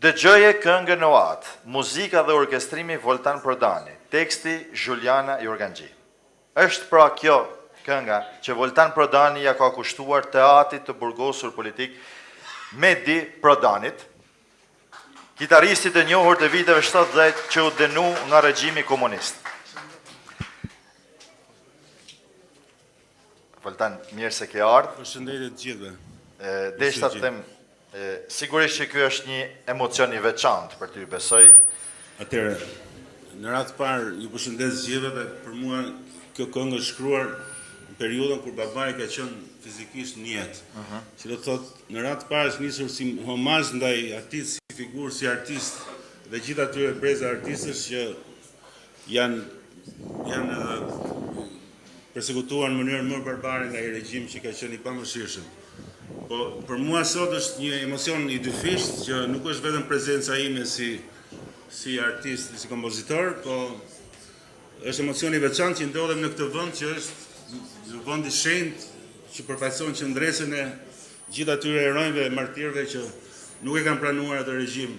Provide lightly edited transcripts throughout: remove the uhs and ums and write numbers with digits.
Dëgjoje këngën Noat, muzika dhe orkestrimi Voltan Prodani, teksti Juliana Jorganxhi. Është pra kjo kënga që Voltan Prodani ja ka kushtuar teatrit të burgosur politik Medi Prodanit, kitaristit e njohur të viteve 70 që u dënu nga regjimi komunist. Voltan, mirë se ke ardhur. Përshëndetje të gjithëve. Deshta të them, sigurisht që ky është një emocion i veçantë për ty, besoj. Atëherë, në radhë parë ju përshëndes gjithëve dhe për mua kjo këngë është shkruar në periudhën kur babai ka qenë fizikisht në jetë. Që do të thotë në radhë parë është nisur si homazh ndaj atij si figurë, si artist dhe gjithë atyre breza artistësh që janë përsekutuar në mënyrë më barbare nga ai regjim që ka qenë i pamëshirshëm. Po për mua sot është një emocion i dyfisht që nuk është vetëm prezenca ime si artist, si kompozitor, po është emocion i veçantë që ndodhem në këtë vend që është vend i shenjtë që përfaqëson qendresën e gjithë atyre heronjve e martirëve që nuk e kanë pranuar atë regjim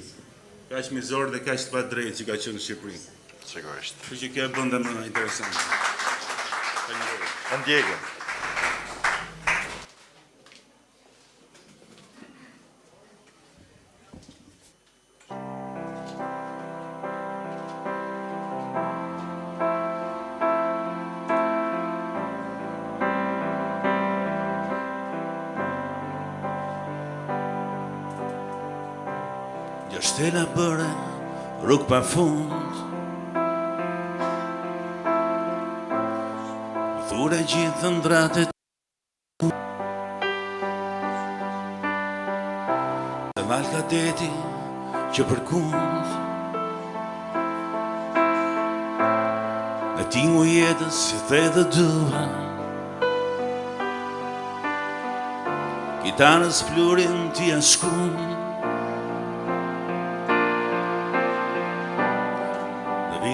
kaq mizor dhe kaq të padrejtë që ka qenë në Shqipëri. Sigurisht. Kështu që kjo e bën më interesante. Ndjegëm. Shtela bëre rrugë pa fund, thure gjithë ndratet dhe val kadeti që përkund dhe tingu jetës si the dhe dua kitarës flurin t'i ashkund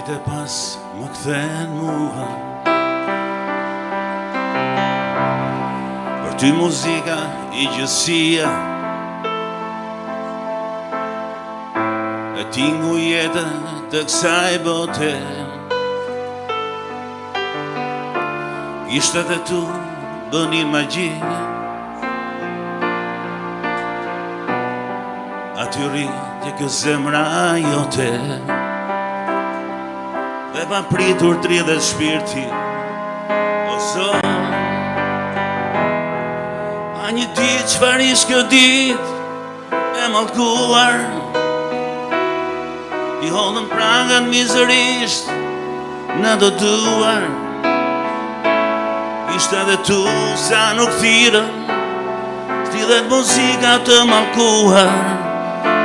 vite pas më kthen mua për ty muzika i gjësia e tingu jetën të kësaj bote ishte dhe tu bënin magji aty rritje kjo zemra jote dhe pa pritur tri dhe shpirti o zot a një ditë çfarë ish kjo ditë e mallkuar i hollën prangën mizërisht në do duar ishte edhe tu sa nuk thirën stillet muzika të mallkuar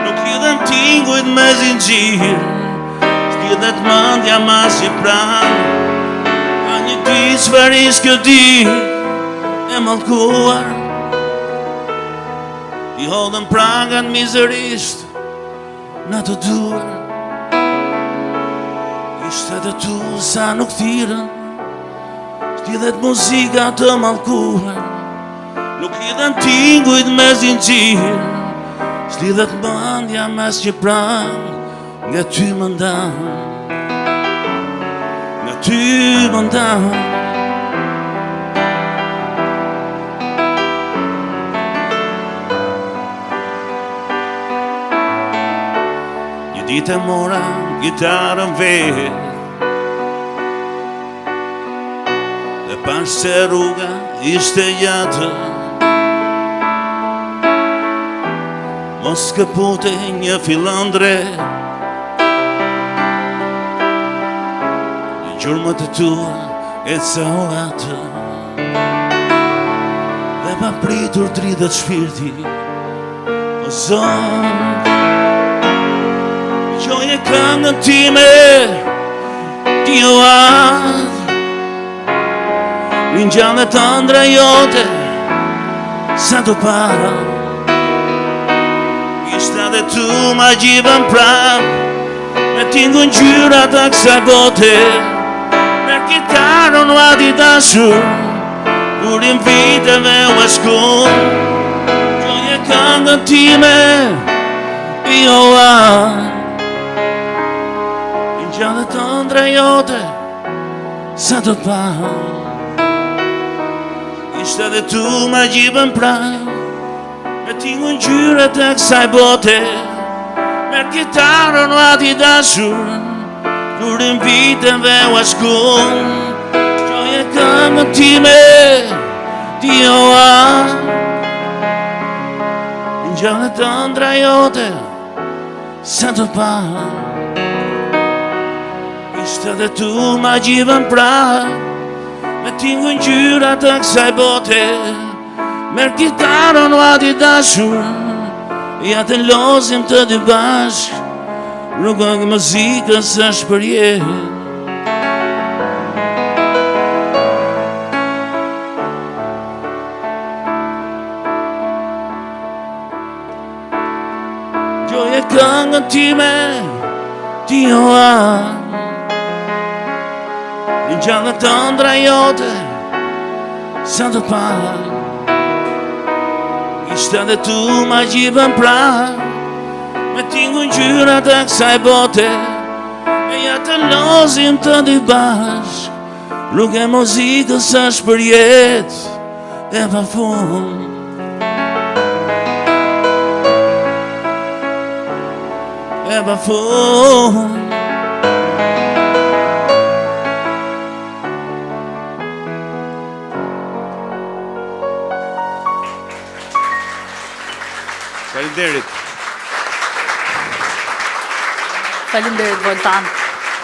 nuk lidhen tingujt me zinxhir dhe të mëndja mas që pranë a një ditë çfarë ish kjo ditë e mallkuar i hodhën prangën mizërisht në të duar ishte dhe tu sa nuk thirën stillet muzika të mallkuar nuk lidhen tingujt me zinxhir stillet mëndja mas që pranë nga ty më ndanë nga ty më ndanë një ditë e mora gitarën vetë dhe pash se rruga ishte gjatë mos këpute një filandre gjurmët e tua e cao atë dhe pa pritur dridhet shpirti o zot gjoje këngën time ti o atë rinjane të ëndra jote sa do para ishte edhe tu ma gjivën prap me tingun gjyra të kësaj bote kitarën vadi dashur Kurim viteve u eshkun Gjoje këngën time I o I gjallë të ëndra jote sa të pa. Ishte dhe tu ma gjibën pra, me tingu në gjyret e kësaj bote. Merë kitarën u ati dashur, lurin viteve u ashkun. Gjoje këngën time, ti o a. Në gjallë të ëndra jote sa të pa. Ishte dhe tu ma gjibën pra, me tingu në gjyrat të kësaj bote. Merë kitarën u ati dashur, ja të lozim të dy bashk. Rruga e muzikës është për jetë. Gjoje këngën time, ti o a. Në gjallë të ëndra jote sa të pa. Ishte dhe tu ma gjibën pra, me tingu në gjyrat e kësaj bote. E ja të lozim të dy bashk. Rruga e muzikës është për jetë e pa fund. E pa fund. Faleminderit. Faleminderit Voltan.